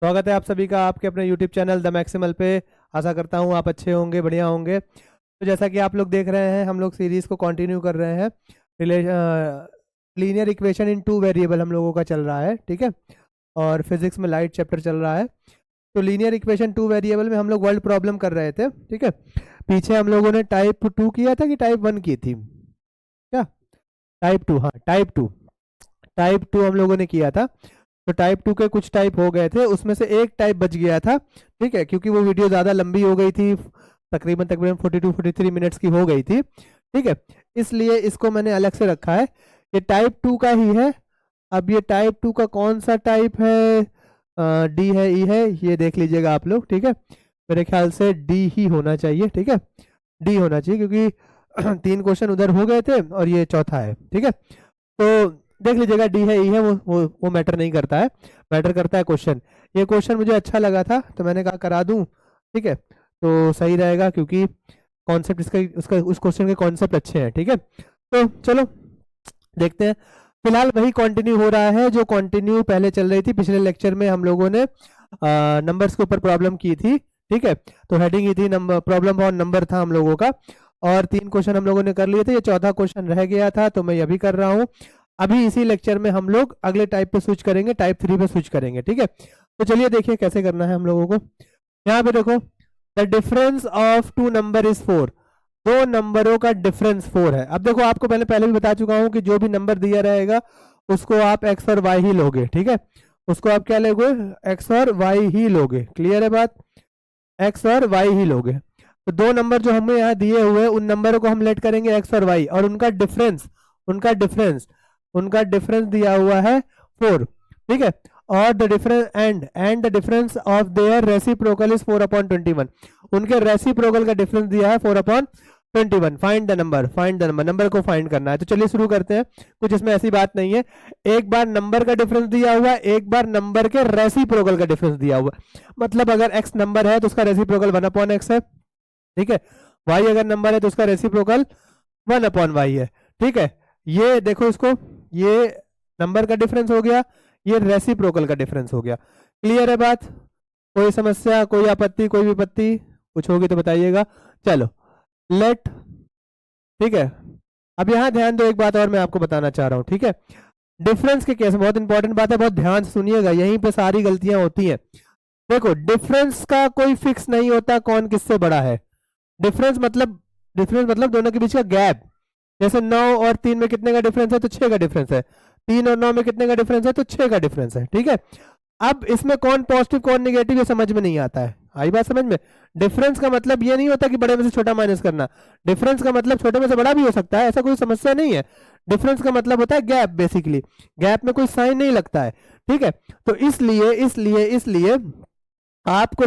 स्वागत है आप सभी का आपके अपने YouTube चैनल द मैक्सिमल पे। आशा करता हूँ आप अच्छे होंगे, बढ़िया होंगे। तो जैसा कि आप लोग देख रहे हैं, हम लोग सीरीज को कंटिन्यू कर रहे हैं। Linear equation in two variable हम लोगों का चल रहा है, ठीक है। और फिजिक्स में लाइट चैप्टर चल रहा है। तो लीनियर इक्वेशन टू वेरिएबल में हम लोग वर्ल्ड प्रॉब्लम कर रहे थे, ठीक है। पीछे हम लोगों ने टाइप 2 किया था कि टाइप 1 की थी, क्या? टाइप 2, हाँ टाइप 2 हम लोगों ने किया था। तो टाइप 2 के कुछ टाइप हो गए थे, उसमें से एक टाइप बच गया था, ठीक है, क्योंकि वो वीडियो ज़्यादा लंबी हो गई थी, तकरीबन 42-43 मिनट्स की हो गई थी, ठीक है। इसलिए इसको मैंने अलग से रखा है। ये टाइप 2 का ही है। अब ये टाइप 2 का कौन सा टाइप है, डी है, ई है, ये देख लीजिएगा आप लोग, ठीक है। मेरे ख्याल से डी ही होना चाहिए, ठीक है, डी होना चाहिए, क्योंकि 3 क्वेश्चन उधर हो गए थे और ये चौथा है, ठीक है। तो देख लीजिएगा, डी है, ई है, वो मैटर नहीं करता है, मैटर करता है क्वेश्चन। ये क्वेश्चन मुझे अच्छा लगा था तो मैंने कहा करा दूं, ठीक है, तो सही रहेगा, क्योंकि कॉन्सेप्ट इसका उसका उस क्वेश्चन के कॉन्सेप्ट अच्छे हैं, ठीक है। तो चलो देखते हैं। फिलहाल वही कंटिन्यू हो रहा है जो कंटिन्यू पहले चल रही थी। पिछले लेक्चर में हम लोगों ने नंबर्स के ऊपर प्रॉब्लम की थी, ठीक है। तो हेडिंग ही थी नंबर, प्रॉब्लम ऑन नंबर था हम लोगों का, और 3 क्वेश्चन हम लोगों ने कर लिए थे। ये चौथा क्वेश्चन रह गया था, तो मैं ये भी कर रहा हूँ। अभी इसी लेक्चर में हम लोग अगले टाइप पे स्विच करेंगे, टाइप 3 पे स्विच करेंगे, ठीक है। तो चलिए देखिए कैसे करना है हम लोगों को। यहाँ पे देखो, the difference of two number is 4। दो नंबरों का डिफरेंस 4 है। अब देखो, आपको पहले भी बता चुका हूँ कि जो भी नंबर दिया रहेगा उसको आप एक्स और वाई ही लोगे, ठीक है। उसको आप क्या लोगे, एक्स और वाई ही लोगे। क्लियर है बात, एक्स और वाई ही लोगे। तो दो नंबर जो हमें यहाँ दिए हुए हैं, उन नंबरों को हम लेट करेंगे एक्स और वाई, और उनका डिफरेंस दिया हुआ है 4, ठीक है। और the difference and the difference of their reciprocal is 4/21। उनके रेसिप्रोकल का डिफरेंस दिया है 4/21। फाइंड द नंबर, नंबर को फाइंड करना है। तो चलिए शुरू करते हैं। कुछ इसमें ऐसी बात नहीं है, एक बार नंबर का डिफरेंस दिया हुआ, एक बार नंबर के रेसिप्रोकल का डिफरेंस दिया हुआ। मतलब अगर एक्स नंबर है तो उसका रेसिप्रोकल 1/x है, ठीक है। वाई अगर नंबर है तो उसका रेसिप्रोकल 1/y है, ठीक है। ये देखो, इसको, ये नंबर का डिफरेंस हो गया, ये रेसिप्रोकल का डिफरेंस हो गया। क्लियर है बात? कोई समस्या, कोई आपत्ति, कोई विपत्ति कुछ होगी तो बताइएगा। चलो लेट, ठीक है। अब यहाँ ध्यान दो, एक बात और मैं आपको बताना चाह रहा हूँ, ठीक है। डिफरेंस के केस में बहुत इंपॉर्टेंट बात है, बहुत ध्यान से सुनिएगा, यहीं पे सारी गलतियां होती हैं। देखो, डिफरेंस का कोई फिक्स नहीं होता कौन किससे बड़ा है। डिफरेंस मतलब दोनों के बीच का गैप। जैसे 9 और 3 में कितने का डिफरेंस है, तो 6 का डिफरेंस है। 3 और 9 में कितने का डिफरेंस है, तो 6 का डिफरेंस है, ठीक है। अब इसमें कौन पॉजिटिव कौन नेगेटिव ये समझ में नहीं आता है। आई बात समझ में? डिफरेंस का मतलब ये नहीं होता कि बड़े में से छोटा माइनस करना। डिफरेंस का मतलब छोटे में से बड़ा भी हो सकता है, ऐसा कोई समस्या नहीं है। डिफरेंस का मतलब होता है गैप, बेसिकली गैप में कोई साइन नहीं लगता है, ठीक है। तो इसलिए आपको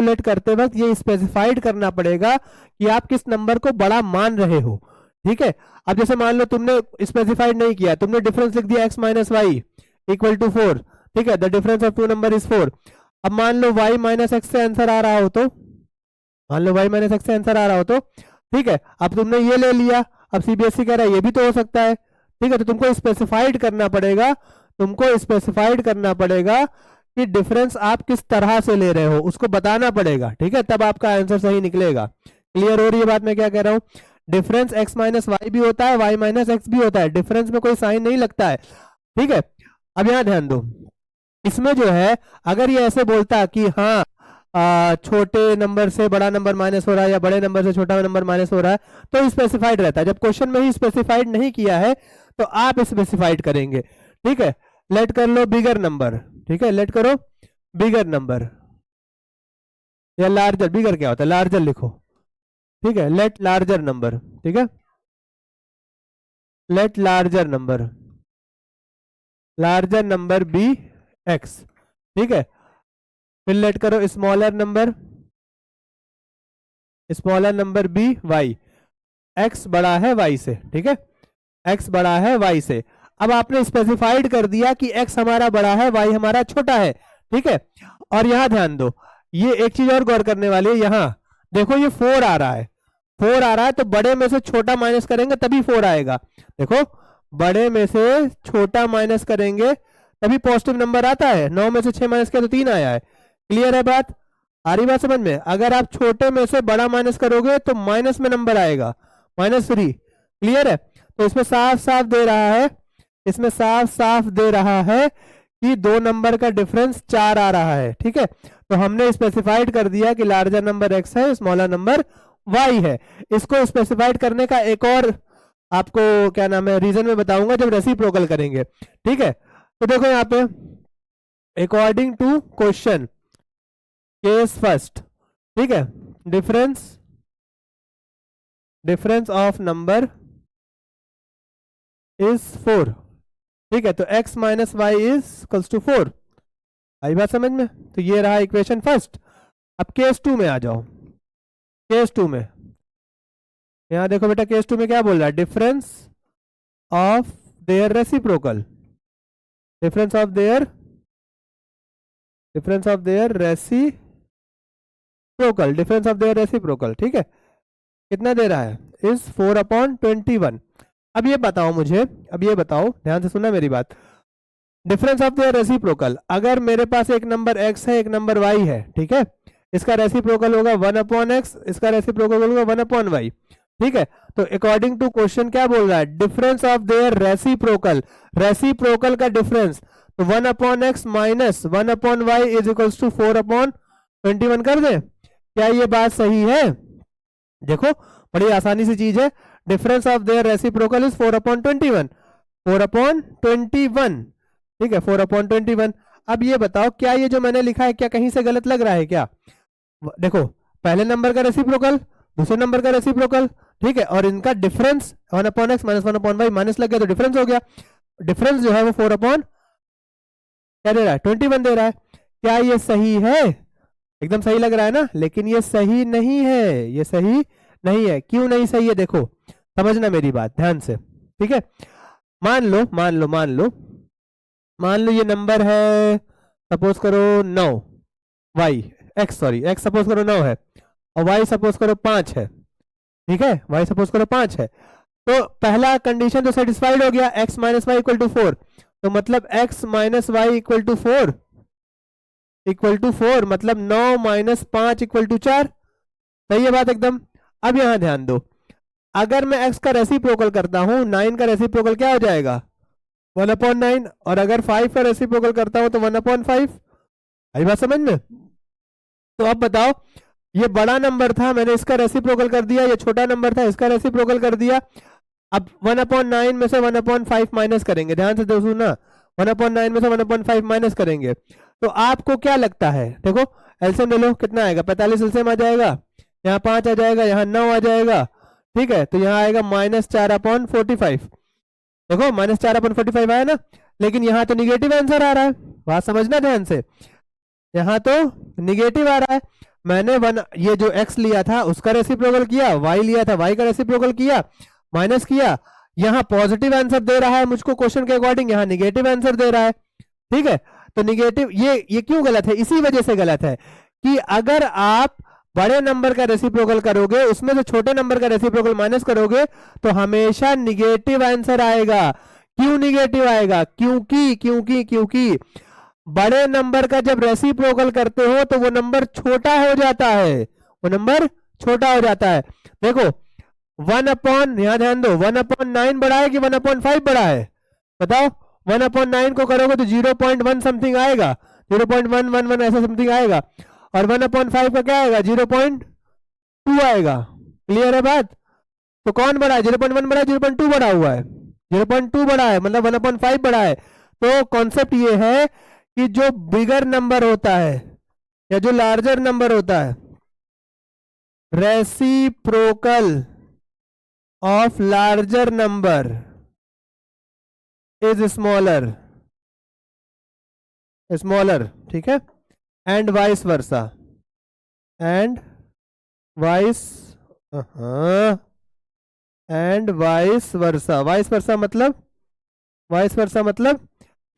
लेट करते वक्त ये स्पेसिफाइड करना पड़ेगा कि आप किस नंबर को बड़ा मान रहे हो, ठीक है। अब जैसे मान लो तुमने स्पेसिफाइड नहीं किया, तुमने डिफरेंस लिख दिया x minus Y equal to 4, ठीक है। The difference of two number is 4। अब मान लो y माइनस एक्स से आंसर आ रहा हो तो, ठीक है। अब तुमने ये ले लिया, अब सीबीएसई कह रहा है ये भी तो हो सकता है, ठीक है। तो तुमको स्पेसिफाइड करना पड़ेगा कि डिफरेंस आप किस तरह से ले रहे हो, उसको बताना पड़ेगा, ठीक है। तब आपका आंसर सही निकलेगा। क्लियर हो रही है बात मैं क्या कह रहा हूँ? डिफरेंस x माइनस वाई भी होता है, y माइनस एक्स भी होता है, डिफरेंस में कोई साइन नहीं लगता है, ठीक है। अब यहाँ ध्यान दो, इसमें जो है, अगर ये ऐसे बोलता कि हाँ छोटे नंबर से बड़ा नंबर माइनस हो रहा है या बड़े नंबर से छोटा नंबर माइनस हो रहा है, तो स्पेसिफाइड रहता है। जब क्वेश्चन में ही स्पेसिफाइड नहीं किया है तो आप स्पेसिफाइड करेंगे, ठीक है। लेट कर लो बिगर नंबर, ठीक है, लेट करो बिगर नंबर या लार्जर। बिगर क्या होता है, लार्जर लिखो, ठीक है। लेट लार्जर नंबर, ठीक है, let larger number be X, ठीक है। फिर लेट करो smaller number be Y. X बड़ा है वाई से, ठीक है, एक्स बड़ा है वाई से। अब आपने स्पेसिफाइड कर दिया कि x हमारा बड़ा है, y हमारा छोटा है, ठीक है। और यहां ध्यान दो, ये एक चीज और गौर करने वाली है। यहां देखो, ये 4 आ रहा है, तो बड़े में से छोटा माइनस करेंगे तभी 4 आएगा। देखो, बड़े में से छोटा माइनस करेंगे तभी पॉजिटिव नंबर आता है। 9 में से 6 माइनस किया तो 3 आया है। क्लियर है बात? आ रही बात समझ में? अगर आप छोटे में से बड़ा माइनस करोगे तो माइनस में नंबर आएगा, -3। क्लियर है? तो इसमें साफ साफ दे रहा है, इसमें साफ साफ दे रहा है कि 2 नंबर का डिफरेंस 4 आ रहा है। ठीक है, तो हमने स्पेसिफाइड कर दिया कि लार्जर नंबर x है, स्मॉलर नंबर y है। इसको स्पेसिफाइड करने का एक और आपको क्या नाम है रीजन में बताऊंगा जब रेसिप्रोकल करेंगे। ठीक है, तो देखो यहाँ पे according to question case first, ठीक है, डिफरेंस ऑफ नंबर इज 4। ठीक है, तो x minus Y is equals to 4। आई बात समझ में? तो ये रहा इक्वेशन फर्स्ट। अब केस 2 में आ जाओ। केस 2 में यहां देखो बेटा, केस 2 में क्या बोल रहा है? Difference of their reciprocal, difference of their reciprocal, difference of their reciprocal. ठीक है, कितना दे रहा है? इज 4/21। अब ये बताओ मुझे, अब ये बताओ, ध्यान से सुनना मेरी बात। डिफरेंस ऑफ देयर रेसिप्रोकल, अगर मेरे पास एक नंबर x है, एक नंबर y है, ठीक है, इसका रेसिप्रोकल होगा 1/x, इसका रेसिप्रोकल होगा 1/y। ठीक है, तो अकॉर्डिंग टू क्वेश्चन क्या बोल रहा है? Difference of their reciprocal, reciprocal का डिफरेंस, तो 1/x minus 1/y is equals to 4/21 कर दे। क्या ये बात सही है? देखो बड़ी आसानी सी चीज है। Difference of their reciprocal is 4/21, 4/21। ठीक है, 4/21। अब ये बताओ, क्या ये जो मैंने लिखा है क्या कहीं से गलत लग रहा है क्या? देखो, पहले नंबर का रेसिप्रोकल, दूसरे नंबर का रेसिप्रोकल, ठीक है, और इनका difference 1/x minus 1/y, minus लग गया तो डिफरेंस हो गया। डिफरेंस जो है वो 4/ क्या दे रहा है? 21 दे रहा है। क्या ये सही है? एकदम सही लग रहा है ना? लेकिन ये सही नहीं है, ये सही नहीं है। क्यों नहीं सही है? देखो, समझना मेरी बात ध्यान से। ठीक है, मान लो ये नंबर है, सपोज करो 9, x सपोज करो 9 है, और y सपोज करो 5 है। ठीक है, y सपोज करो 5 है। तो पहला कंडीशन तो सेटिस्फाइड हो गया, x minus Y equal to 4। तो मतलब x minus Y equal to 4, मतलब 9 माइनस 5 इक्वल टू 4। सही है बात एकदम? अब यहां ध्यान दो, अगर मैं x का रेसिप्रोकल करता हूं, 9 का रेसिप्रोकल क्या हो जाएगा? 1/9। और अगर 5 का रेसिप्रोकल करता हूं तो 1/5। आई बात समझ में? तो अब बताओ, ये बड़ा नंबर था, मैंने इसका रेसिप्रोकल कर दिया, ये छोटा नंबर था, इसका रेसिप्रोकल कर दिया। अब 1/9 में से 1/5 माइनस करेंगे, ध्यान से दोस्तों ना, 1/9 में से 1/5 माइनस करेंगे तो आपको क्या लगता है? देखो एलसीएम ले लो, कितना आएगा? 45 एलसीएम आ जाएगा, यहाँ 5 आ जाएगा, यहाँ 9 आ जाएगा। ठीक है, तो यहाँ आएगा -4/45। देखो -4/45 आया ना, लेकिन यहाँ तो निगेटिव आंसर आ रहा है। बात समझना ध्यान से, यहाँ तो निगेटिव आ रहा है। मैंने ये जो x लिया था उसका रेसिप्रोकल किया, y लिया था y का रेसिप्रोकल किया, माइनस किया। यहाँ पॉजिटिव आंसर दे रहा है मुझको क्वेश्चन के अकॉर्डिंग, यहाँ निगेटिव आंसर दे रहा है। ठीक है, तो निगेटिव ये क्यों गलत है? इसी वजह से गलत है कि अगर आप बड़े नंबर का रेसिप्रोकल करोगे, उसमें से छोटे नंबर का रेसिप्रोकल माइनस करोगे तो हमेशा निगेटिव आंसर आएगा। क्यों निगेटिव आएगा? क्योंकि बड़े नंबर का जब रेसिप्रोकल करते हो तो वो नंबर छोटा हो जाता है, देखो 1/, यहाँ ध्यान दो, 1/9 बड़ा है कि 1/5 बड़ा है? बताओ, 1/9 को करोगे तो 0.1 समथिंग आएगा, 0.111 ऐसा समथिंग आएगा, और 1/5 का क्या आएगा? 0.2 आएगा। क्लियर है बात? तो कौन बड़ा है? 0.1 बड़ा है, 0.2 बड़ा हुआ है, 0.2 बड़ा है, मतलब 1/5 बड़ा है। तो कॉन्सेप्ट ये है कि जो बिगर नंबर होता है या जो लार्जर नंबर होता है, reciprocal of larger number is smaller, ठीक है, and vice versa, vice versa मतलब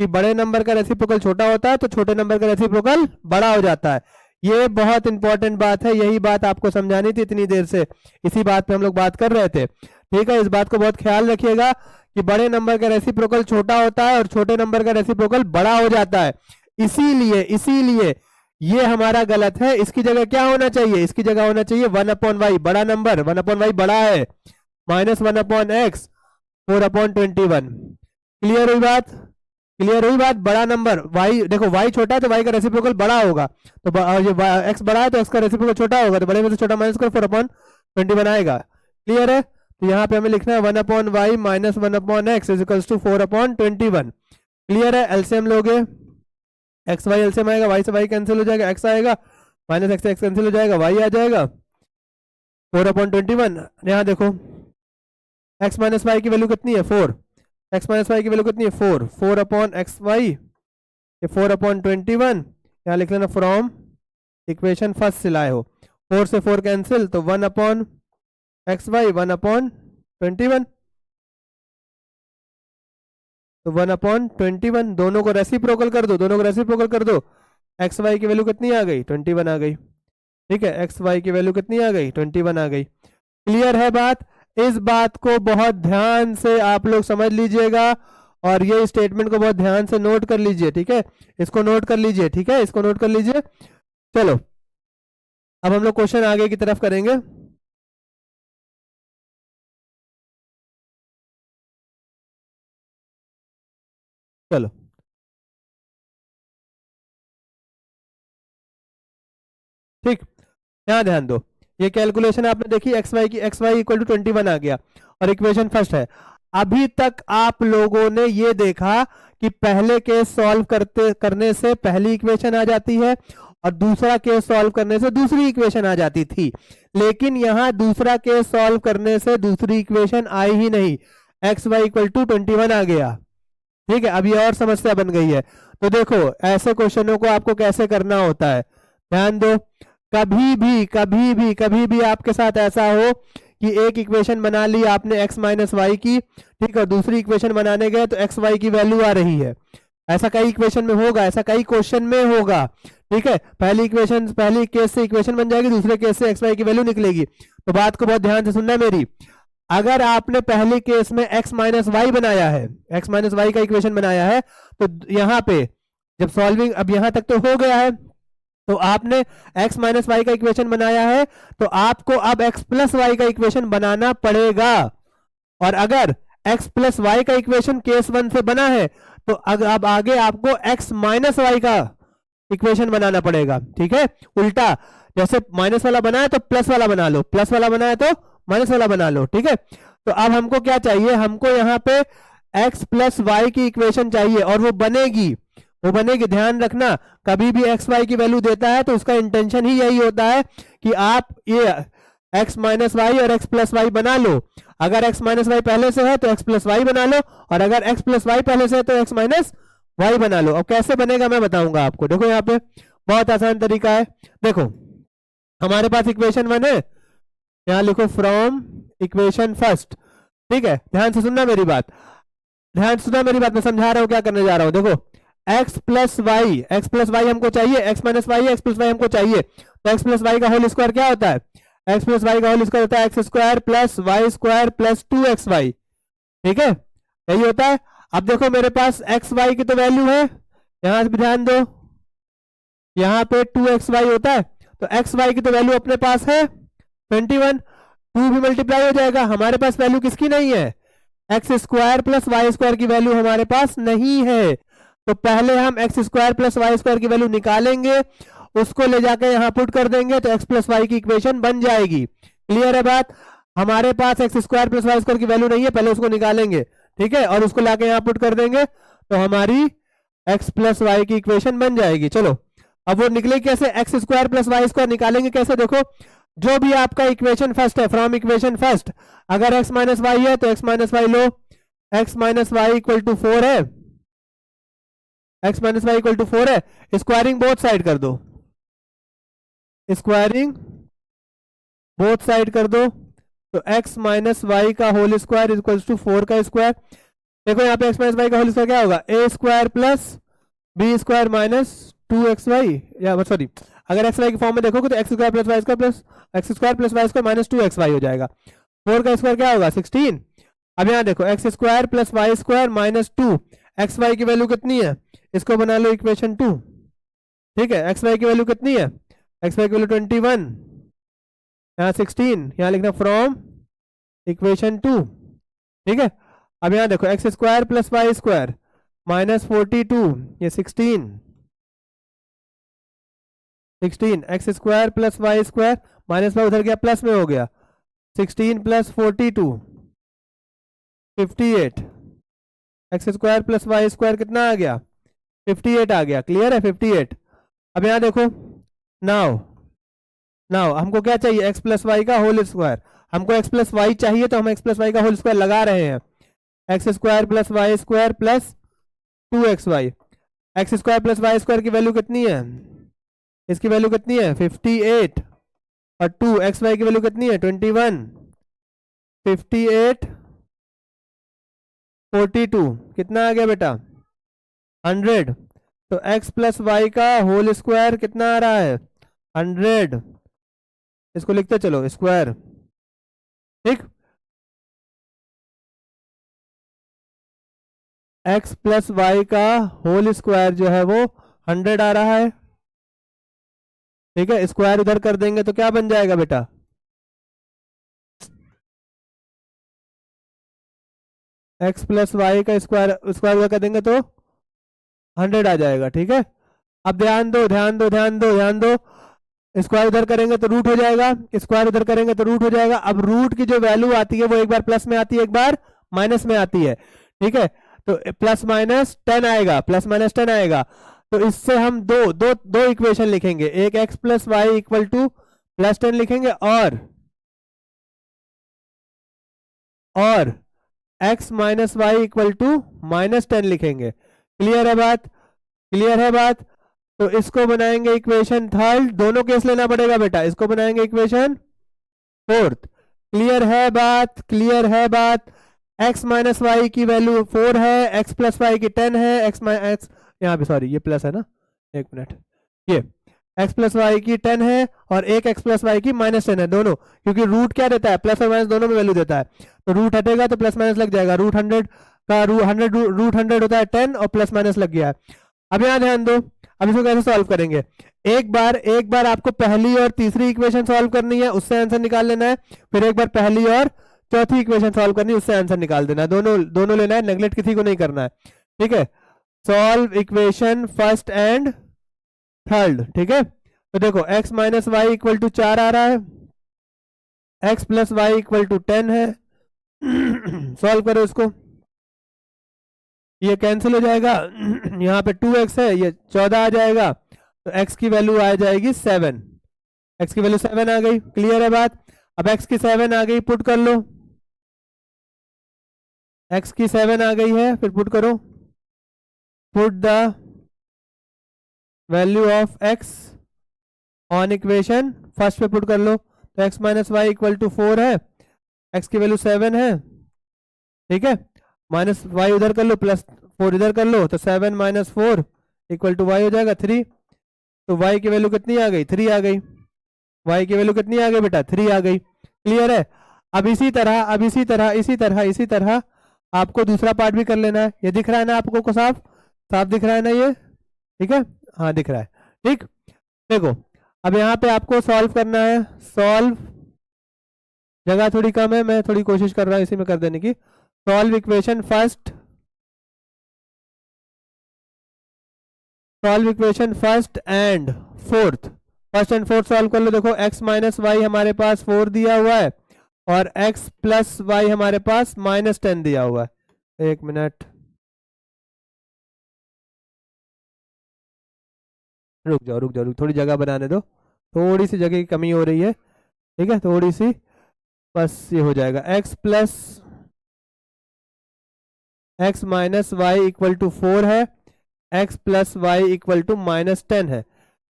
कि बड़े नंबर का रेसिप्रोकल छोटा होता है तो छोटे नंबर का रेसिप्रोकल बड़ा हो जाता है। ये बहुत इंपॉर्टेंट बात है, यही बात आपको समझानी थी इतनी देर से, इसी बात पे हम लोग बात कर रहे थे। ठीक है, इस बात को बहुत ख्याल रखिएगा कि बड़े नंबर का रेसिप्रोकल छोटा होता है और छोटे नंबर का रेसिप्रोकल बड़ा हो जाता है। इसीलिए इसीलिए ये हमारा गलत है। इसकी जगह क्या होना चाहिए, इसकी जगह होना चाहिए 1/y, बड़ा नंबर 1/y बड़ा है, -1/x 4/21। क्लियर हुई बात, क्लियर हुई बात। बड़ा नंबर y, देखो y छोटा है तो y का रेसिप्रोकल बड़ा होगा, तो ये x बड़ा है तो x का रेसिप्रोकल छोटा होगा, तो बड़े में से छोटा माइनस करो 4/21 आएगा। क्लियर है। तो यहाँ पे हमें लिखना है 1/y minus 1/x is equals to 4/21। Clear है। एलसीएम लोगे, एक्स वाई एलसीएम आएगा, y से y कैंसिल हो जाएगा, x आएगा, माइनस x से x कैंसिल हो जाएगा, y आ जाएगा 4/21। यहाँ देखो x माइनस वाई की वैल्यू कितनी है 4, x माइनस वाई की वैल्यू कितनी है 4, 4/xy, ये 4/21। यहाँ लिख लेना फ्रॉम इक्वेशन फर्स्ट से लाए हो, 4 से 4 कैंसिल, तो 1/xy 1/21, तो 1/21 दोनों को रेसिप्रोकल कर दो, दोनों को रेसिप्रोकल कर दो, एक्स वाई की वैल्यू कितनी आ गई 21 आ गई। ठीक है, एक्स वाई की वैल्यू कितनी आ गई 21 आ गई। क्लियर है बात। इस बात को बहुत ध्यान से आप लोग समझ लीजिएगा और ये स्टेटमेंट को बहुत ध्यान से नोट कर लीजिए। ठीक है, इसको नोट कर लीजिए, ठीक है, इसको नोट कर लीजिए। चलो अब हम लोग क्वेश्चन आगे की तरफ करेंगे। चलो ठीक, यहाँ ध्यान दो, ये कैलकुलेशन आपने देखी एक्स वाई की, एक्स वाई इक्वल टू 21 आ गया और इक्वेशन फर्स्ट है। अभी तक आप लोगों ने ये देखा कि पहले केस सॉल्व करने से पहली इक्वेशन आ जाती है और दूसरा केस सॉल्व करने से दूसरी इक्वेशन आ जाती थी, लेकिन यहां दूसरा केस सॉल्व करने से दूसरी इक्वेशन आई ही नहीं, एक्स वाई इक्वल टू 21 आ गया। ठीक है, अब ये और समस्या बन गई है। तो देखो ऐसे क्वेश्चनों को आपको कैसे करना होता है, ध्यान दो। कभी भी आपके साथ ऐसा हो कि एक इक्वेशन बना ली आपने x माइनस वाई की, ठीक है, दूसरी इक्वेशन बनाने गए तो एक्स वाई की वैल्यू आ रही है, ऐसा कई इक्वेशन में होगा, ऐसा कई क्वेश्चन में होगा। ठीक है, पहली केस से इक्वेशन बन जाएगी, दूसरे केस से एक्स वाई की वैल्यू निकलेगी। तो बात को बहुत ध्यान से सुनना मेरी। अगर आपने पहले केस में x माइनस वाई बनाया है, x माइनस वाई का इक्वेशन बनाया है, तो यहाँ पे जब सॉल्विंग, अब यहां तक तो हो गया है, तो आपने x माइनस वाई का इक्वेशन बनाया है, तो आपको अब x प्लस वाई का इक्वेशन बनाना पड़ेगा। और अगर x प्लस वाई का इक्वेशन केस 1 से बना है, तो अब आगे आपको x माइनस वाई का इक्वेशन बनाना पड़ेगा। ठीक है, उल्टा, जैसे माइनस वाला बना है तो प्लस वाला बना लो, प्लस वाला बना है तो माइनस वाला बना लो। ठीक है, तो अब हमको क्या चाहिए, हमको यहाँ पे x प्लस वाई की इक्वेशन चाहिए और वो बनेगी, ध्यान रखना। कभी भी एक्स वाई की वैल्यू देता है तो उसका इंटेंशन ही यही होता है कि आप ये x माइनस वाई और x प्लस वाई बना लो। अगर x माइनस वाई पहले से है तो x प्लस वाई बना लो, और अगर x प्लस वाई पहले से है तो x माइनस वाई बना लो। अब कैसे बनेगा मैं बताऊंगा आपको। देखो यहाँ पे बहुत आसान तरीका है। देखो हमारे पास इक्वेशन 1 है, यहाँ लिखो फ्रॉम इक्वेशन फर्स्ट। ठीक है, ध्यान से सुनना मेरी बात, ध्यान से सुनना मेरी बात, मैं समझा रहा हूँ क्या करने जा रहा हूँ। देखो x प्लस वाई हमको चाहिए, x माइनस वाई है, x प्लस वाई हमको चाहिए, तो x प्लस वाई का होल स्क्वायर क्या होता है, x प्लस वाई का होल स्क्वायर होता है x square plus Y square plus 2xy। ठीक है, यही होता है। अब देखो मेरे पास एक्स वाई की तो वैल्यू है, यहां से ध्यान दो, यहाँ पे 2xy होता है, तो एक्स वाई की तो वैल्यू अपने पास है 21, 2 भी मल्टीप्लाई हो जाएगा। हमारे पास वैल्यू किसकी नहीं है, x square plus Y square की वैल्यू हमारे पास नहीं है। तो पहले हम x square plus Y square की वैल्यू निकालेंगे, उसको ले जाकर यहां पुट कर देंगे तो एक्स प्लस वाई की इक्वेशन बन जाएगी। क्लियर है बात। हमारे पास x square plus Y square की वैल्यू नहीं है, पहले उसको निकालेंगे, ठीक है, और उसको लाके यहां पुट कर देंगे तो हमारी एक्स प्लस वाई की इक्वेशन बन जाएगी। चलो अब वो निकले कैसे, X square plus Y square निकालेंगे कैसे, देखो जो भी आपका इक्वेशन फर्स्ट है, फ्रॉम इक्वेशन फर्स्ट, अगर एक्स माइनस वाई है तो एक्स माइनस वाई लो, X minus Y equal to 4 है, X minus Y equal to 4 है, स्क्वायरिंग बोथ साइड कर दो, स्क्वायरिंग बोथ साइड कर दो, तो एक्स माइनस वाई का होल स्क्वायर इक्वल टू 4 का स्क्वायर। देखो यहाँ पे एक्स माइनस वाई का होल स्क्वायर क्या होगा, A square plus B square minus 2xy, या सॉरी अगर एक्स वाई के फॉर्म में देखोगे तो X square plus Y square plus X square plus Y square minus 2xy हो जाएगा। 4 का स्क्वायर क्या होगा 16, अब यहाँ देखो X square plus Y square minus 2, X Y की वैल्यू कितनी है, इसको बना लो इक्वेशन 2। ठीक है, एक्स वाई की वैल्यू कितनी है, एक्स वाई की वैल्यू 21, यहाँ 16, यहाँ लिखना फ्रॉम इक्वेशन 2। ठीक है, अब यहाँ देखो X square plus Y square minus 42, ये 16 X square plus Y square minus में उधर गया प्लस में हो गया, 16 plus 42 58, X square plus Y square कितना आ गया, 58 आ गया। क्लियर है 58। अब यहाँ देखो नाउ नाउ हमको क्या चाहिए, एक्स प्लस वाई का होल स्क्वायर, हमको एक्स प्लस वाई चाहिए तो हम एक्स प्लस वाई का होल स्क्वायर लगा रहे हैं, X square plus Y square plus 2xy, X square plus Y square की वैल्यू कितनी है, इसकी वैल्यू कितनी है 58, और 2xy की वैल्यू कितनी है 21, 58 42 कितना आ गया बेटा 100। तो x प्लस वाई का होल स्क्वायर कितना आ रहा है 100, इसको लिखते चलो स्क्वायर। ठीक, x प्लस वाई का होल स्क्वायर जो है वो 100 आ रहा है। ठीक है, स्क्वायर उधर कर देंगे तो क्या बन जाएगा बेटा, x प्लस वाई का स्क्वायर स्क्वायर उधर कर देंगे तो 100 आ जाएगा। ठीक है, अब ध्यान दो ध्यान दो ध्यान दो ध्यान दो, स्क्वायर उधर करेंगे तो रूट हो जाएगा, स्क्वायर उधर करेंगे तो रूट हो जाएगा। अब रूट की जो वैल्यू आती है वो एक बार प्लस में आती है एक बार माइनस में आती है। ठीक है, तो प्लस माइनस 10 आएगा, प्लस माइनस 10 आएगा। तो इससे हम दो दो दो इक्वेशन लिखेंगे, एक X plus Y equal to plus 10 लिखेंगे और x minus Y equal to minus 10 लिखेंगे। क्लियर है बात, क्लियर है बात। तो इसको बनाएंगे इक्वेशन थर्ड, दोनों केस लेना पड़ेगा बेटा, इसको बनाएंगे इक्वेशन फोर्थ। क्लियर है बात, क्लियर है बात। x माइनस वाई की वैल्यू 4 है, x प्लस वाई की 10 है, x यहाँ पे सॉरी ये प्लस है ना, एक मिनट, ये x प्लस वाई की 10 है और एक x प्लस वाई की माइनस 10 है, दोनों, क्योंकि रूट क्या देता है प्लस और माइनस दोनों में वैल्यू देता है, तो रूट हटेगा तो प्लस माइनस लग जाएगा, रूट 100 का रूट 100 होता है 10 और प्लस माइनस लग गया है। अब यहाँ ध्यान दो, अब इसको कैसे सॉल्व करेंगे, एक बार आपको पहली और तीसरी इक्वेशन सॉल्व करनी है, उससे आंसर निकाल लेना है, फिर एक बार पहली और चौथी इक्वेशन सॉल्व करनी है, उससे आंसर निकाल देना है, दोनों लेना है, नेगलेक्ट किसी को नहीं करना है। ठीक है, solve equation first and third. ठीक है, तो देखो x minus Y equal to 4 आ रहा है, x plus Y equal to 10 है। सॉल्व करो इसको, ये कैंसिल हो जाएगा, यहाँ पे 2x है, ये 14 आ जाएगा, तो x की वैल्यू आ जाएगी 7, x की वैल्यू 7 आ गई। क्लियर है बात। अब x की 7 आ गई, पुट कर लो, x की 7 आ गई है, फिर पुट करो, put the value of x on equation first पे पुट कर लो, तो x minus Y equal to 4 है, x की वैल्यू 7 है। ठीक है, माइनस वाई उधर कर लो, प्लस 4 इधर कर लो, तो 7 माइनस 4 इक्वल टू वाई हो जाएगा 3। तो y की वैल्यू कितनी आ गई 3 आ गई, y की वैल्यू कितनी आ गई बेटा 3 आ गई। क्लियर है। अब इसी तरह आपको दूसरा पार्ट भी कर लेना है। ये दिख रहा है ना आपको को साफ साफ दिख रहा है ना ये, ठीक है, हाँ दिख रहा है। ठीक, देखो अब यहाँ पे आपको सॉल्व करना है, सॉल्व, जगह थोड़ी कम है, मैं थोड़ी कोशिश कर रहा हूँ इसी में कर देने की। Solve equation first, solve equation first and fourth, first and fourth solve कर लो। देखो x माइनस वाई हमारे पास 4 दिया हुआ है और x प्लस वाई हमारे पास माइनस 10 दिया हुआ है। एक मिनट रुक जाओ, थोड़ी जगह बनाने दो, थोड़ी सी जगह की कमी हो रही है। ठीक है, थोड़ी सी, बस ये हो जाएगा। x plus x minus Y equal to 4 है, x plus Y equal to minus 10 है।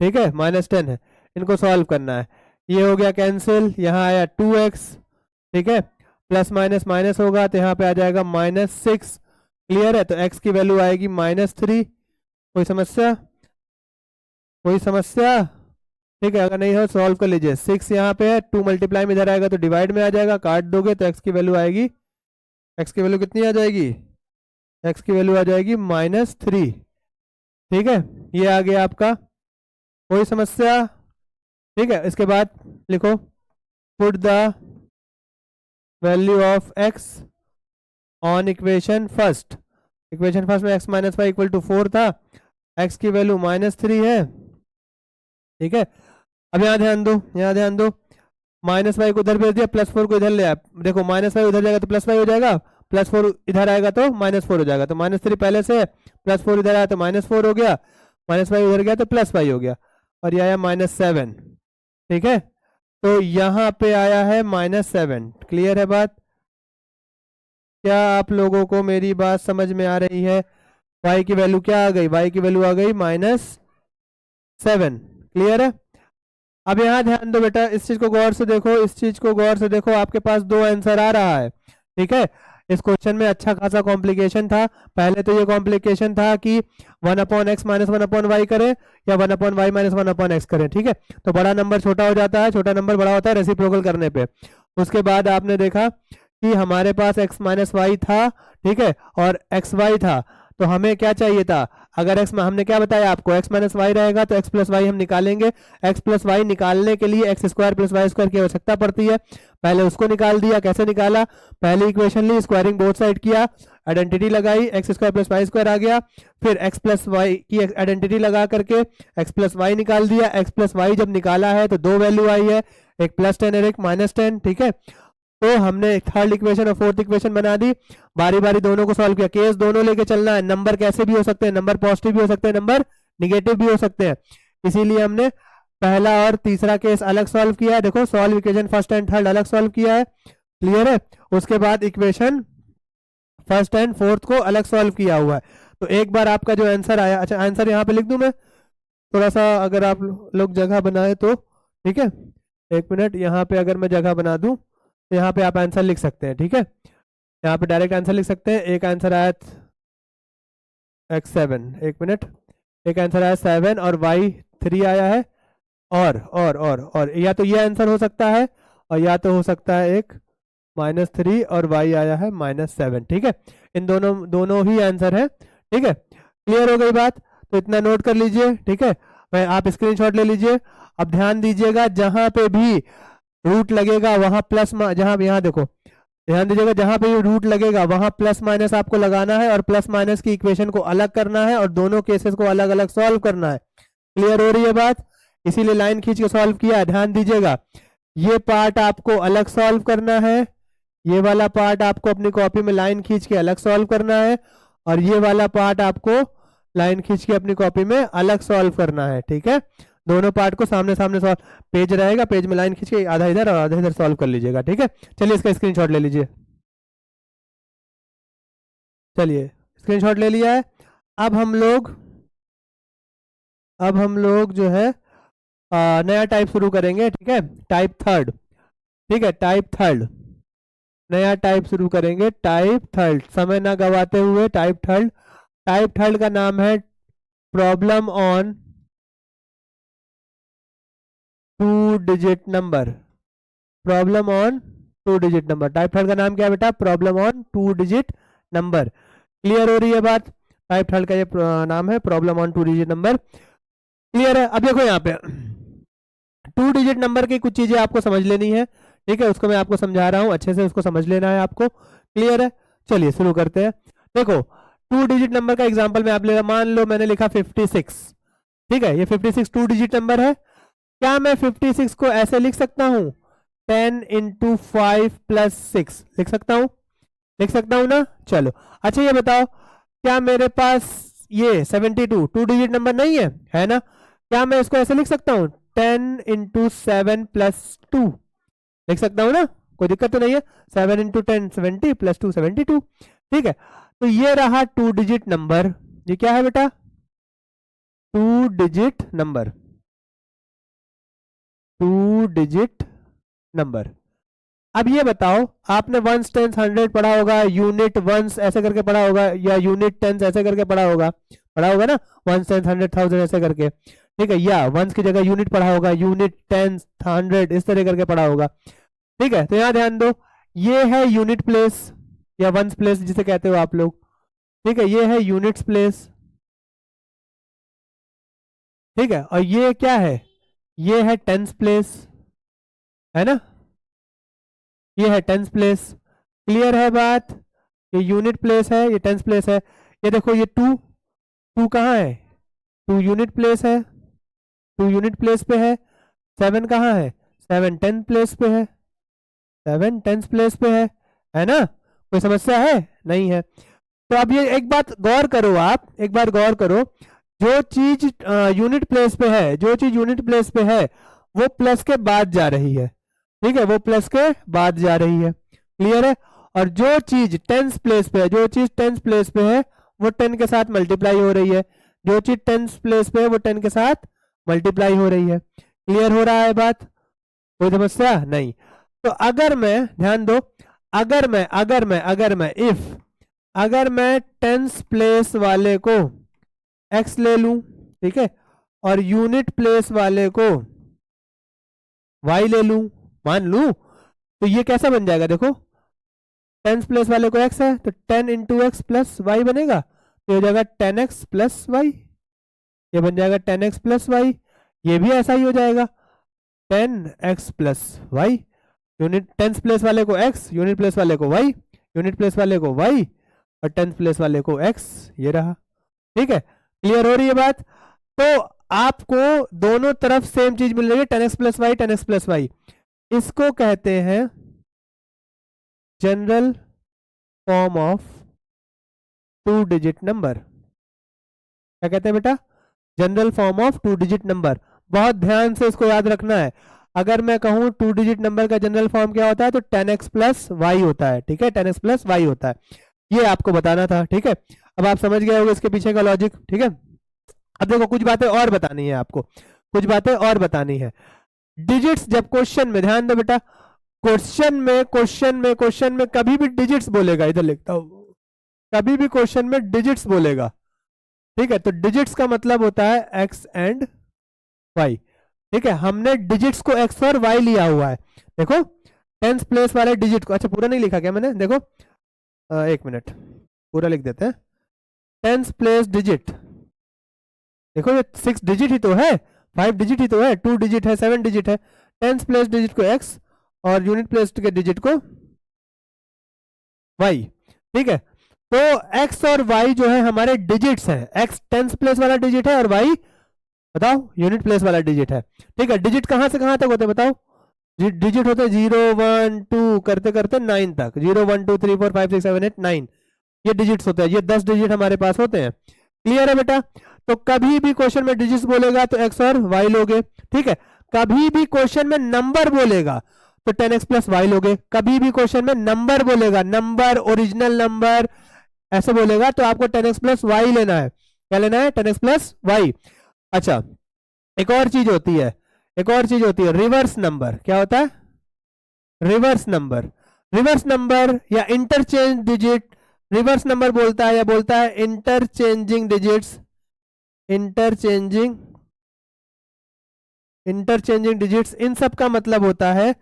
ठीक है, माइनस 10 है, इनको सॉल्व करना है। ये हो गया कैंसिल, यहाँ आया 2x। ठीक है, प्लस माइनस माइनस होगा तो यहाँ पे आ जाएगा -6। क्लियर है, तो x की वैल्यू आएगी -3। कोई समस्या, कोई समस्या? ठीक है, अगर नहीं हो सॉल्व कर लीजिए। 6 यहाँ पे है, 2 मल्टीप्लाई में इधर आएगा तो डिवाइड में आ जाएगा, काट दोगे तो x की वैल्यू आएगी एक्स की वैल्यू कितनी आ जाएगी, एक्स की वैल्यू आ जाएगी -3। ठीक है, ये आ गया आपका, कोई समस्या? ठीक है, इसके बाद लिखो put the value of X on equation first. Equation first में x minus Y equal to 4 था, x की वैल्यू -3 है। ठीक है, अब यहाँ ध्यान दो, यहाँ ध्यान दो, -y को उधर भेज दिया, +4 को इधर ले आया। देखो -y उधर जाएगा तो +y हो जाएगा, +4 इधर आएगा तो -4 हो जाएगा। तो -3 पहले से है, +4 इधर आया तो -4 हो गया, -y उधर गया तो +y हो गया, और ये आया -7। ठीक है, तो यहाँ पे आया है -7। क्लियर है बात? क्या आप लोगों को मेरी बात समझ में आ रही है? y की वैल्यू क्या आ गई, y की वैल्यू आ गई -7। क्लियर है? अब यहाँ ध्यान दो बेटा, इस चीज को गौर से देखो, इस चीज को गौर से देखो, आपके पास दो आंसर आ रहा है। ठीक है, इस क्वेश्चन में अच्छा खासा कॉम्प्लिकेशन था। पहले तो ये कॉम्प्लिकेशन था कि 1/x माइनस 1/y करें या 1/y माइनस 1/x करें। ठीक है, तो बड़ा नंबर छोटा हो जाता है, छोटा नंबर बड़ा होता है रेसिप्रोकल करने पे। उसके बाद आपने देखा कि हमारे पास x माइनस वाई था, ठीक है, और एक्स वाई था, तो हमें क्या चाहिए था? अगर x में हमने क्या बताया आपको, x माइनस वाई रहेगा तो x प्लस वाई हम निकालेंगे। x प्लस वाई निकालने के लिए X square plus Y square की आवश्यकता पड़ती है। पहले उसको निकाल दिया। कैसे निकाला? पहले इक्वेशन ली, स्क्वायरिंग बोथ साइड किया, आइडेंटिटी लगाई, x square plus Y square आ गया। फिर x प्लस वाई की आइडेंटिटी लगा करके x प्लस वाई निकाल दिया। x प्लस वाई जब निकाला है तो दो वैल्यू आई है, एक +10 और एक -10। ठीक है, तो हमने थर्ड इक्वेशन और फोर्थ इक्वेशन बना दी, बारी बारी दोनों को सॉल्व किया। केस दोनों लेके चलना है, नंबर कैसे भी हो सकते हैं, नंबर पॉजिटिव भी हो सकते हैं, नंबर निगेटिव भी हो सकते हैं, इसीलिए हमने पहला और तीसरा केस अलग सॉल्व किया है। देखो, solve equation first and third अलग सॉल्व किया है। क्लियर है? उसके बाद इक्वेशन फर्स्ट एंड फोर्थ को अलग सॉल्व किया हुआ है। तो एक बार आपका जो आंसर आया, अच्छा आंसर यहाँ पे लिख दूं मैं, थोड़ा सा अगर आप लोग जगह बनाए तो। ठीक है, एक मिनट, यहाँ पे अगर मैं जगह बना दूं तो यहाँ पे आप आंसर लिख सकते हैं। ठीक है, यहाँ पे डायरेक्ट आंसर लिख सकते हैं। एक आंसर आया x7, एक मिनट, एक आंसर आया 7 और y3 आया है, और या तो ये आंसर हो सकता है और या तो हो सकता है एक -3 और y आया है -7। ठीक है, इन दोनों ही आंसर है। ठीक है, क्लियर हो गई बात? तो इतना नोट कर लीजिए। ठीक है, मैं आप स्क्रीनशॉट ले लीजिए। अब ध्यान दीजिएगा, जहां पे भी रूट लगेगा वहां प्लस, जहां यहाँ देखो, ध्यान दीजिएगा, जहां पे रूट लगेगा वहां प्लस माइनस आपको लगाना है, और प्लस माइनस की इक्वेशन को अलग करना है, और दोनों केसेस को अलग अलग सॉल्व करना है। क्लियर हो रही है बात? इसीलिए लाइन खींच के सॉल्व किया है। ध्यान दीजिएगा, ये पार्ट आपको अलग सॉल्व करना है, ये वाला पार्ट आपको अपनी कॉपी में लाइन खींच के अलग सॉल्व करना है, और ये वाला पार्ट आपको लाइन खींच के अपनी कॉपी में अलग सॉल्व करना है। ठीक है, दोनों पार्ट को सामने सामने सॉल्व, पेज रहेगा, पेज में लाइन खींच के आधा इधर और आधा इधर सॉल्व कर लीजिएगा। ठीक है, चलिए इसका स्क्रीनशॉट ले लीजिए। चलिए स्क्रीनशॉट ले लिया है। अब हम लोग जो है नया टाइप शुरू करेंगे। ठीक है, टाइप थर्ड। ठीक है, टाइप थर्ड, नया टाइप शुरू करेंगे, टाइप थर्ड, समय ना गवाते हुए टाइप थर्ड। टाइप थर्ड का नाम है problem on 2 digit number. Problem on 2 digit number, type third का नाम क्या है बेटा? Problem on 2 digit number. Clear हो रही है बात? टाइप थर्ड का ये नाम है, problem on 2 digit number. Clear है? अब देखो यहाँ पे 2 डिजिट नंबर की कुछ चीजें आपको समझ लेनी है। ठीक है, उसको मैं आपको समझा रहा हूँ, अच्छे से उसको समझ लेना है आपको। क्लियर है? चलिए शुरू करते हैं। देखो, 2 डिजिट नंबर का एग्जांपल मैं आप ले, मान लो मैंने लिखा 56। ठीक है, ये 56 2 डिजिट नंबर है। क्या मैं 56 को ऐसे लिख सकता हूं? 10 × 5 + 6 लिख सकता हूं? लिख सकता हूं ना? चलो, अच्छा ये बताओ, क्या मेरे पास ये 72 2 डिजिट नंबर नहीं है, है ना? क्या मैं इसको ऐसे लिख सकता हूं? 10 × 7 + 2 लिख सकता हूं ना? कोई दिक्कत तो नहीं है? 7 × 10 70 + 2 72। ठीक है, तो ये रहा 2 डिजिट नंबर। ये क्या है बेटा? 2 डिजिट नंबर, 2 डिजिट नंबर। अब ये बताओ, आपने वंस टेंस 100 पढ़ा होगा, यूनिट वंस ऐसे करके पढ़ा होगा, या यूनिट टेंस ऐसे करके पढ़ा होगा ना, वंस टेंस 100,000 ऐसे करके। ठीक है, या वंस की जगह यूनिट पढ़ा होगा, यूनिट टेंस 100 इस तरह करके पढ़ा होगा। ठीक है, तो यहाँ ध्यान दो, ये है यूनिट प्लेस, या वंस प्लेस जिसे कहते हो आप लोग, ठीक है, ये है यूनिट्स प्लेस, ठीक है, और ये क्या है, ये है टेंस प्लेस, है ना, ये है टेंस प्लेस। क्लियर है बात, ये यूनिट प्लेस है, ये टेंस प्लेस है। ये देखो ये टू, टू कहाँ है, टू यूनिट प्लेस है, टू यूनिट प्लेस पे है। सेवन कहाँ है, सेवन टेंथ प्लेस पे है, सेवन टेंथ प्लेस पे है ना, कोई समस्या है, नहीं है। तो अब ये एक बात गौर करो, आप एक बार गौर करो, जो चीज यूनिट प्लेस पे है, जो चीज यूनिट प्लेस पे है वो प्लस के बाद जा रही है, ठीक है, वो प्लस के बाद जा रही है। क्लियर है। और जो चीज टेंस प्लेस पे है, जो चीज टेंस प्लेस पे है वो 10 के साथ मल्टीप्लाई हो रही है, जो चीज टेंस प्लेस पे है वो 10 के साथ मल्टीप्लाई हो रही है। क्लियर हो रहा है बात, कोई समस्या नहीं। तो अगर मैं, ध्यान दो, अगर मैं इफ, अगर मैं टेंस प्लेस वाले को x ले लूं, ठीक है, और यूनिट प्लेस वाले को y ले लूं, मान लूं, तो ये कैसा बन जाएगा, देखो टेंस प्लेस वाले को x है तो 10 इंटू एक्स प्लस वाई बनेगा, तो हो जाएगा 10x प्लस वाई, ये बन जाएगा 10x प्लस वाई। ये भी ऐसा ही हो जाएगा 10x plus Y, unit tens place वाले को x, यूनिट प्लेस वाले को y, यूनिट प्लेस वाले को y और टेंस प्लेस वाले को x, ये रहा। ठीक है, क्लियर हो रही है बात। तो आपको दोनों तरफ सेम चीज मिल रही है, 10x plus Y, 10x plus Y. इसको कहते हैं general form of two digit number. क्या कहते हैं बेटा, general form of two digit number. बहुत ध्यान से इसको याद रखना है। अगर मैं कहूं टू डिजिट नंबर का जनरल फॉर्म क्या होता है तो 10x प्लस वाई होता है, ठीक है, 10x प्लस वाई होता है, ये आपको बताना था। ठीक है, अब आप समझ गए होंगे इसके पीछे का लॉजिक। ठीक है, अब देखो कुछ बातें और बतानी है आपको, कुछ बातें और बतानी है। डिजिट्स जब क्वेश्चन में, ध्यान दो बेटा, क्वेश्चन में कभी भी डिजिट्स बोलेगा, इधर लिखता हूं, कभी भी क्वेश्चन में डिजिट्स बोलेगा। ठीक है, तो डिजिट्स का मतलब होता है एक्स एंड वाई। ठीक है, हमने डिजिट्स को एक्स और वाई लिया हुआ है। देखो टेंस प्लेस वाले डिजिट को, अच्छा पूरा नहीं लिखा क्या मैंने, देखो एक मिनट पूरा लिख देते हैं। टेंस प्लेस डिजिट, देखो ये 6 डिजिट ही तो है, 5 डिजिट ही तो है, 2 डिजिट है, 7 डिजिट है। टेंस प्लेस डिजिट को एक्स और यूनिट प्लेस के डिजिट को वाई। ठीक है, तो x और y जो है हमारे डिजिट्स हैं। x टेंस प्लेस वाला डिजिट है और y बताओ यूनिट प्लेस वाला डिजिट है। ठीक है, डिजिट कहां से कहां तक होते हैं बताओ, डिजिट होते हैं 0 1 2 करते करते 9 तक, 0 1 2 3 4 5 6 7 8 9, ये डिजिट्स होते हैं, ये 10 डिजिट हमारे पास होते हैं। क्लियर है बेटा। तो कभी भी क्वेश्चन में डिजिट्स बोलेगा तो x और y लोगे। ठीक है, कभी भी क्वेश्चन में नंबर बोलेगा तो 10x प्लस वाई लोगे। कभी भी क्वेश्चन में नंबर बोलेगा, नंबर, ओरिजिनल नंबर ऐसे बोलेगा तो आपको 10x प्लस वाई लेना है। क्या लेना है, 10x प्लस वाई। अच्छा, एक और चीज होती है, एक और चीज होती है रिवर्स नंबर। क्या होता है, रिवर्स नंबर। रिवर्स नंबर या इंटरचेंज डिजिट, रिवर्स नंबर बोलता है या बोलता है इंटरचेंजिंग डिजिट्स, इंटरचेंजिंग डिजिट्स, इन सब का मतलब होता है,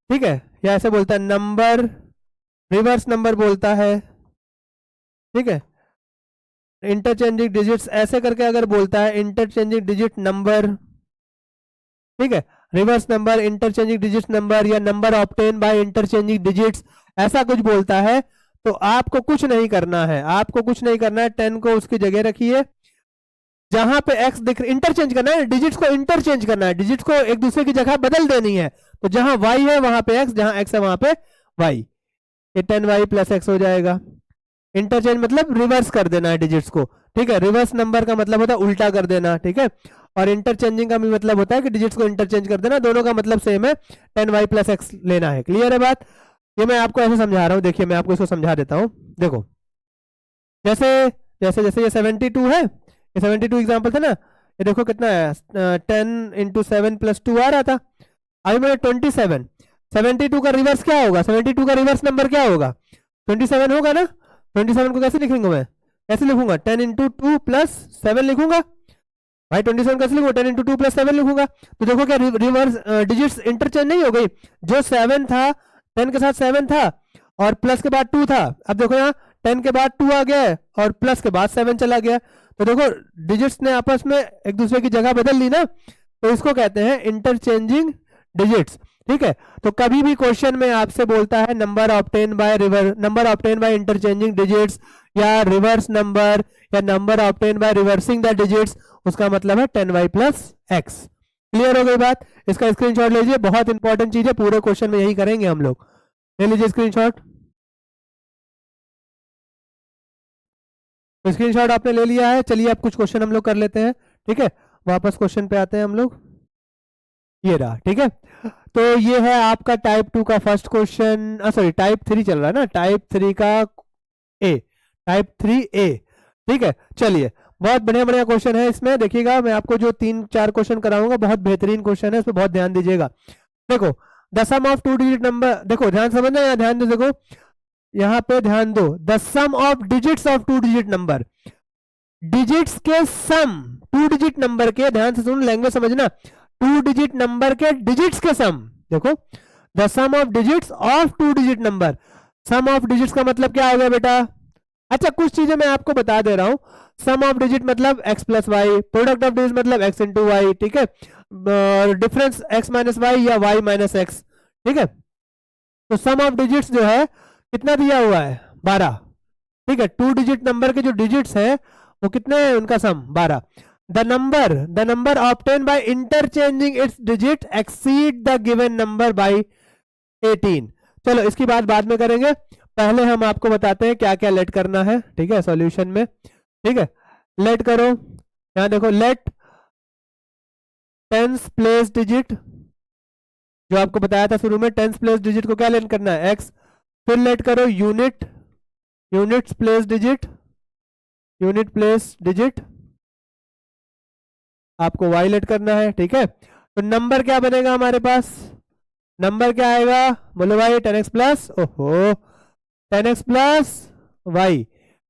ठीक है, या ऐसे बोलता है नंबर, रिवर्स नंबर बोलता है। ठीक है, इंटरचेंजिंग डिजिट्स ऐसे करके अगर बोलता है इंटरचेंजिंग डिजिट नंबर, ठीक है, reverse number, interchanging digit number या number obtain by interchanging digits, ऐसा कुछ बोलता है तो आपको कुछ नहीं करना है, आपको कुछ नहीं करना है। 10 को उसकी जगह रखिए, जहां पे x दिख, इंटरचेंज करना है, डिजिट्स को इंटरचेंज करना है, डिजिट्स को एक दूसरे की जगह बदल देनी है। तो जहां y है वहां पे x, जहां x है वहां पे y, ये 10y प्लस x हो जाएगा। इंटरचेंज मतलब रिवर्स कर देना है डिजिट्स को। ठीक है, रिवर्स नंबर का मतलब होता है उल्टा कर देना। ठीक है, और इंटरचेंजिंग का भी मतलब होता है कि डिजिट्स को इंटरचेंज कर देना, दोनों का मतलब सेम है, 10y प्लस x लेना है। क्लियर है बात। ये मैं आपको ऐसे समझा रहा हूं, देखिए मैं आपको इसको समझा देता हूं। देखो जैसे जैसे जैसे ये 72 है, ये 72 एग्जाम्पल था ना, ये देखो कितना है, 10 इंटू 7 प्लस 2 आ रहा था, अभी मैंने 27, 72 का रिवर्स क्या होगा, 72 का रिवर्स नंबर क्या होगा, 27 होगा ना। 27 को कैसे लिखेंगे, मैं कैसे लिखूंगा, 10 इंटू 2 प्लस 7 लिखूंगा भाई। 27 कैसे लिखूंगा, 10 इंटू 2 प्लस 7 लिखूंगा। तो देखो क्या रिवर्स डिजिट्स इंटरचेंज नहीं हो गई, जो 7 था 10 के साथ 7 था, और प्लस के बाद 2 था। अब देखो यहाँ 10 के बाद 2 आ गया है और प्लस के बाद 7 चला गया। तो देखो डिजिट्स ने आपस में एक दूसरे की जगह बदल ली ना, तो इसको कहते हैं इंटरचेंजिंग डिजिट्स। ठीक है, तो कभी भी क्वेश्चन में आपसे बोलता है number obtain by interchanging digits या रिवर्स नंबर या number obtain by reversing the digits, उसका मतलब है 10y प्लस एक्स। क्लियर हो गई बात? इसका स्क्रीनशॉट लीजिए, बहुत इंपॉर्टेंट चीज है, पूरे क्वेश्चन में यही करेंगे हम लोग। ले लीजिए स्क्रीनशॉट। तो स्क्रीनशॉट आपने ले लिया है, चलिए अब कुछ क्वेश्चन हम लोग कर लेते हैं। ठीक है, वापस क्वेश्चन पे आते हैं हम लोग। ये रहा। ठीक है, तो ये है आपका टाइप 2 का फर्स्ट क्वेश्चन, सॉरी टाइप 3 चल रहा है ना, टाइप 3 का ए, टाइप 3 ए। ठीक है, चलिए बहुत बढ़िया बढ़िया क्वेश्चन है इसमें। देखिएगा मैं आपको जो 3-4 क्वेश्चन कराऊंगा बहुत बेहतरीन क्वेश्चन है, इस पर बहुत ध्यान दीजिएगा। देखो the sum of 2 digit number, देखो ध्यान समझना, यहाँ ध्यान दो, देखो यहाँ पे ध्यान दो। The sum of digits of 2 digit number, digits के सम, 2 डिजिट नंबर के, ध्यान से सुन, लैंग्वेज समझना, 2 डिजिट नंबर के डिजिट्स के सम। देखो the sum of digits of 2 digit number, sum of digits का मतलब क्या हो गया बेटा? अच्छा कुछ चीजें मैं आपको बता दे रहा हूं। सम ऑफ डिजिट मतलब x plus Y, product of digit मतलब x इंटू वाई। ठीक है, डिफरेंस x माइनस वाई या y माइनस एक्स। ठीक है, तो सम ऑफ डिजिट्स जो है कितना दिया हुआ है? 12। ठीक है, 2 डिजिट नंबर के जो डिजिट्स है वो कितने हैं, उनका सम 12। The number obtain by interchanging it's digit exceed the given number by 18। चलो इसकी बात बाद में करेंगे, पहले हम आपको बताते हैं क्या क्या लेट करना है। ठीक है, सॉल्यूशन में। ठीक है, लेट करो, यहां देखो, लेट टेंस प्लेस डिजिट, जो आपको बताया था शुरू में, टेंस प्लेस डिजिट को क्या लेट करना है? x। फिर लेट करो unit, units place digit, unit place digit आपको y लेट करना है। ठीक है, तो नंबर क्या बनेगा हमारे पास? नंबर क्या आएगा? बोलो भाई 10x प्लस, ओहो 10x प्लस वाई।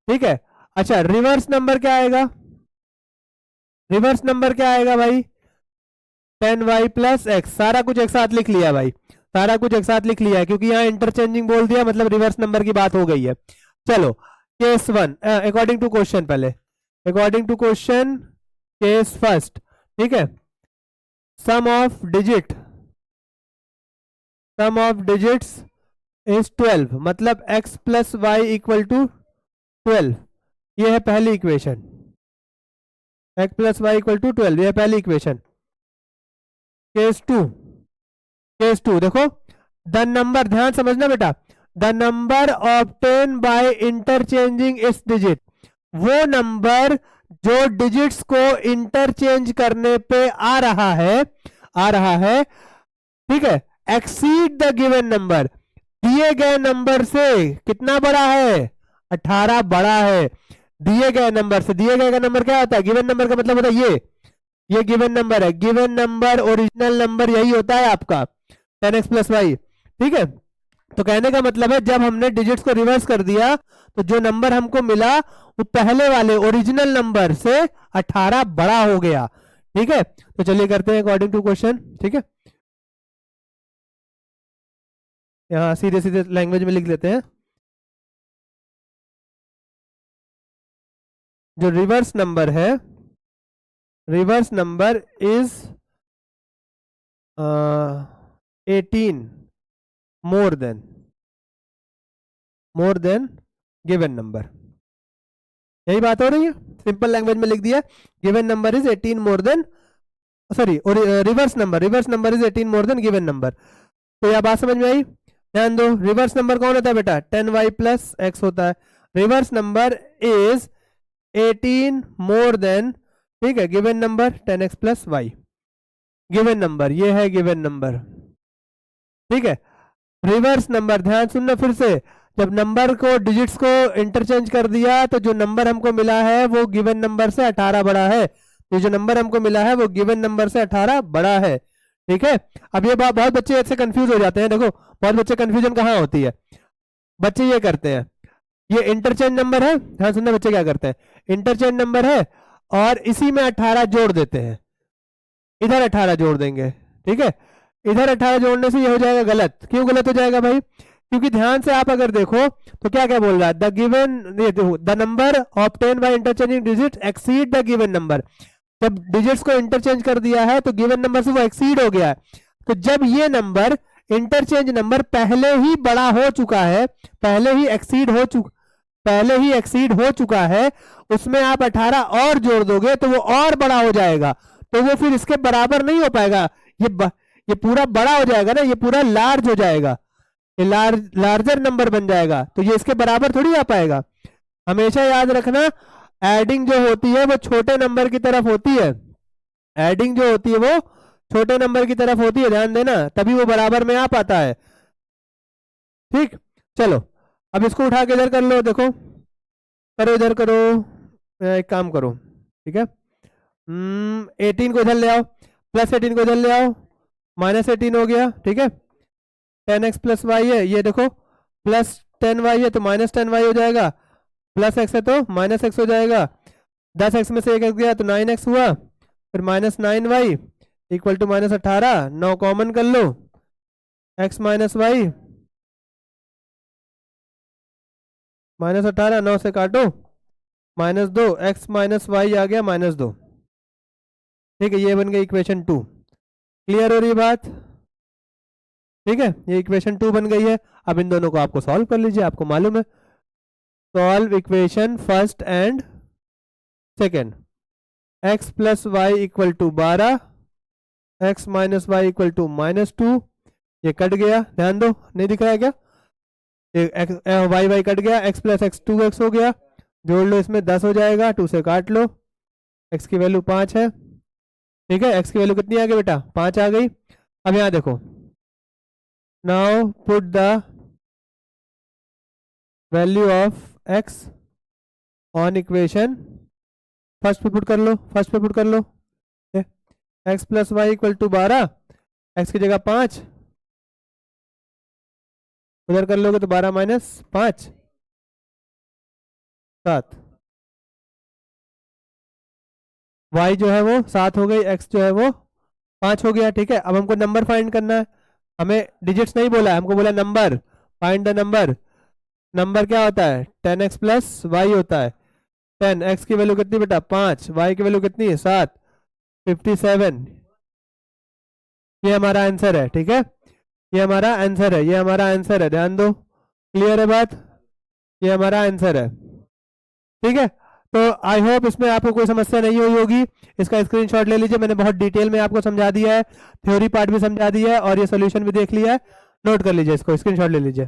ठीक है, अच्छा रिवर्स नंबर क्या आएगा? रिवर्स नंबर क्या आएगा भाई? 10y plus x. सारा कुछ एक साथ लिख लिया भाई, सारा कुछ एक साथ लिख लिया है, क्योंकि यहाँ इंटरचेंजिंग बोल दिया मतलब रिवर्स नंबर की बात हो गई है। चलो केस 1 अकॉर्डिंग टू क्वेश्चन, पहले according to question case first. ठीक है, sum of digit, sum of digits is 12, मतलब x plus Y equal to 12। ये है पहली equation, x plus Y equal to 12, ये है पहली इक्वेशन। केस 2, केस 2 देखो, द नंबर, ध्यान समझना बेटा, the number obtain by interchanging it's digit, वो नंबर जो डिजिट्स को इंटरचेंज करने पे आ रहा है, आ रहा है। ठीक है, एक्सीड द गिवन नंबर, दिए गए नंबर से कितना बड़ा है? 18 बड़ा है दिए गए नंबर से। दिए गए का नंबर क्या होता है? गिवन नंबर का मतलब होता है ये गिवन नंबर है। गिवन नंबर ओरिजिनल नंबर यही होता है आपका 10x प्लस वाई। ठीक है, तो कहने का मतलब है जब हमने डिजिट्स को रिवर्स कर दिया तो जो नंबर हमको मिला वो पहले वाले ओरिजिनल नंबर से 18 बड़ा हो गया। ठीक है, तो चलिए करते हैं अकॉर्डिंग टू क्वेश्चन। ठीक है, यहाँ सीधे सीधे लैंग्वेज में लिख लेते हैं। जो रिवर्स नंबर है, reverse number is 18 more then given number. यही बात हो रही है, सिंपल लैंग्वेज में लिख दिया, given number is 18 more then, sorry reverse number is 18 more then given number. तो यह बात समझ में आई? ध्यान दो, रिवर्स नंबर कौन होता है बेटा? 10y प्लस एक्स होता है। Reverse number is 18 more than, ठीक है, given number 10x plus Y. Given number ये है, गिवन नंबर। ठीक है, रिवर्स नंबर, ध्यान सुनना फिर से, जब नंबर को डिजिट्स को इंटरचेंज कर दिया तो जो नंबर हमको मिला है वो गिवन नंबर से 18 बड़ा है। तो जो नंबर हमको मिला है वो गिवन नंबर से 18 बड़ा है। ठीक है, अब ये बात बहुत बच्चे ऐसे कंफ्यूज हो जाते हैं। देखो बहुत बच्चे कंफ्यूजन कहाँ होती है, बच्चे ये करते हैं, ये इंटरचेंज नंबर है, ध्यान सुनना बच्चे क्या करते हैं, इंटरचेंज नंबर है और इसी में 18 जोड़ देते हैं, इधर 18 जोड़ देंगे। ठीक है, इधर 18 जोड़ने से ये हो जाएगा गलत। क्यों गलत हो जाएगा भाई? क्योंकि ध्यान से आप अगर देखो तो क्या क्या बोल रहा है, the given, the number obtain by interchanging digit exceed the given number. जब डिजिट्स को इंटरचेंज कर दिया है तो गिवन नंबर से वो एक्सीड हो गया है। तो जब ये नंबर इंटरचेंज नंबर पहले ही बड़ा हो चुका है, पहले ही एक्सीड हो चुका है, उसमें आप 18 और जोड़ दोगे तो वो और बड़ा हो जाएगा, तो वो फिर इसके बराबर नहीं हो पाएगा। ये पूरा बड़ा हो जाएगा ना, ये पूरा लार्ज हो जाएगा, ये लार्जर नंबर बन जाएगा, तो ये इसके बराबर थोड़ी आ पाएगा। हमेशा याद रखना, एडिंग जो होती है वो छोटे नंबर की तरफ होती है, एडिंग जो होती है वो छोटे नंबर की तरफ होती है, ध्यान देना, तभी वो बराबर में आ पाता है। ठीक, चलो अब इसको उठा के इधर कर लो, देखो करो, इधर करो, एक काम करो, ठीक है, 18 को इधर ले आओ, प्लस 18 को इधर ले आओ, माइनस 18 हो गया, ठीक है, 10x प्लस वाई है, ये देखो प्लस 10y है तो माइनस 10y हो जाएगा, प्लस x है तो माइनस x हो जाएगा, 10x में से एक x गया तो 9x हुआ, फिर minus 9y equal to minus 18, 9 common कर लो, x माइनस वाई माइनस 18, 9 से काटो, माइनस 2, x माइनस वाई आ गया माइनस 2। ठीक है, ये बन गई इक्वेशन 2। क्लियर हो रही बात? ठीक है, ये इक्वेशन 2 बन गई है। अब इन दोनों को आपको सॉल्व कर लीजिए, आपको मालूम है, solve equation first and second, x plus Y equal to 12, x minus Y equal to minus 2, ये कट गया, ध्यान दो, नहीं दिख रहा है क्या, वाई वाई कट गया, x प्लस एक्स 2x हो गया, जोड़ लो, इसमें 10 हो जाएगा, 2 से काट लो, x की वैल्यू 5 है, ठीक है, x की वैल्यू कितनी आ गई बेटा, 5 आ गई। अब यहाँ देखो, now put the value of x on equation first पे पुट कर लो, फर्स्ट पे पुट कर लो, x plus Y equal to 12, x की जगह 5, उधर कर लोगे तो 12 माइनस 5 7, y जो है वो 7 हो गई, x जो है वो 5 हो गया। ठीक है, अब हमको नंबर फाइंड करना है, हमें डिजिट्स नहीं बोला है, हमको बोला number, find the number. Number क्या होता है, 10x प्लस वाई होता है, 10, x की वैल्यू कितनी बेटा 5, y की वैल्यू कितनी है 7, 57, ये हमारा आंसर है। ठीक है, ये हमारा आंसर है, ये हमारा आंसर है, ध्यान दो, क्लियर है बात, ये हमारा आंसर है। ठीक है, तो आई होप इसमें आपको कोई समस्या नहीं हुई होगी, इसका स्क्रीनशॉट ले लीजिए, मैंने बहुत डिटेल में आपको समझा दिया है, थ्योरी पार्ट भी समझा दिया है और ये सोल्यूशन भी देख लिया है, नोट कर लीजिए, इसको स्क्रीनशॉट ले लीजिए।